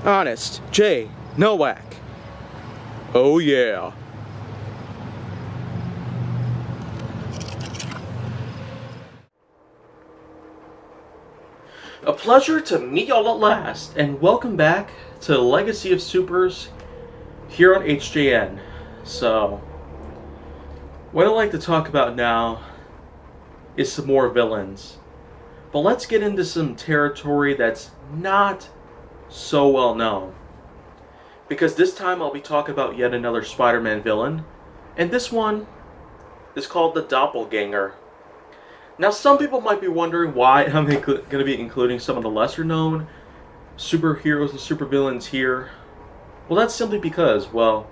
Honest J. Nowak. Oh yeah. A pleasure to meet y'all at last, and welcome back to Legacy of Supers here on HJN. So, what I'd like to talk about now is some more villains. But let's get into some territory that's not so well known. Because this time I'll be talking about yet another Spider-Man villain, and this one is called the Doppleganger. Now, some people might be wondering why I'm going to be including some of the lesser known superheroes and supervillains here. Well, that's simply because, well,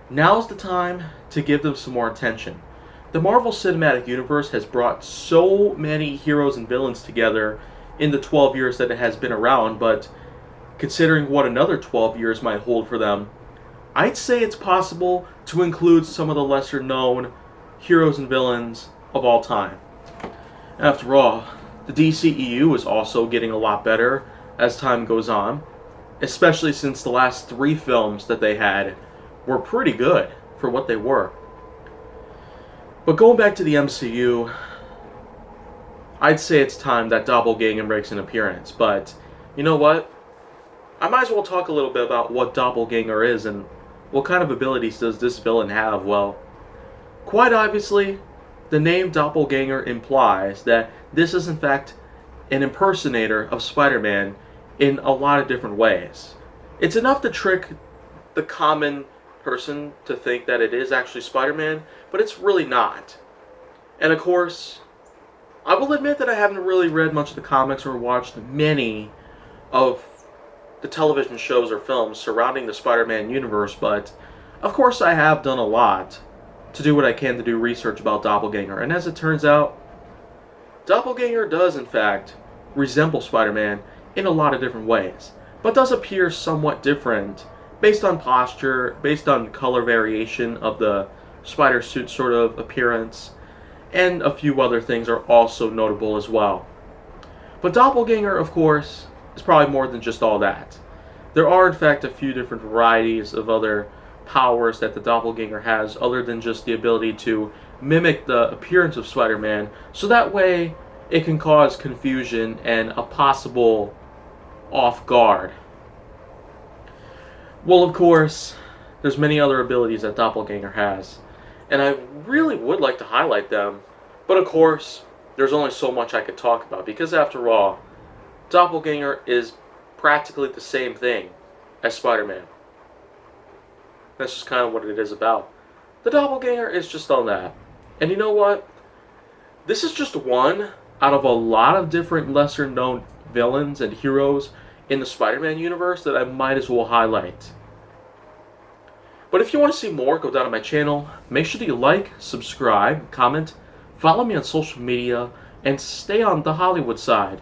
now's the time to give them some more attention. The Marvel Cinematic Universe has brought so many heroes and villains together in the 12 years that it has been around, but considering what another 12 years might hold for them, I'd say it's possible to include some of the lesser known heroes and villains of all time. After all, the DCEU is also getting a lot better as time goes on, especially since the last 3 films that they had were pretty good for what they were. But going back to the MCU, I'd say it's time that Doppleganger makes an appearance. But you know what? I might as well talk a little bit about what Doppleganger is and what kind of abilities does this villain have. Well, quite obviously, the name Doppelganger implies that this is in fact an impersonator of Spider-Man in a lot of different ways. It's enough to trick the common person to think that it is actually Spider-Man, but it's really not. And of course, I will admit that I haven't really read much of the comics or watched many of the television shows or films surrounding the Spider-Man universe, but of course I have done a lot to do what I can to do research about Doppelganger. And as it turns out, Doppelganger does in fact resemble Spider-Man in a lot of different ways, but does appear somewhat different based on posture, based on color variation of the spider suit sort of appearance, and a few other things are also notable as well. But Doppelganger, of course, is probably more than just all that. There are in fact a few different varieties of other powers that the Doppelganger has, other than just the ability to mimic the appearance of Spider-Man, so that way it can cause confusion and a possible off guard. Well, of course, there's many other abilities that Doppelganger has, and I really would like to highlight them, but of course, there's only so much I could talk about, because after all, Doppelganger is practically the same thing as Spider-Man. That's just kind of what it is about. The Doppelganger is just on that. And you know what? This is just one out of a lot of different lesser known villains and heroes in the Spider-Man universe that I might as well highlight. But if you want to see more, go down to my channel. Make sure that you like, subscribe, comment, follow me on social media, and stay on the Hollywood side.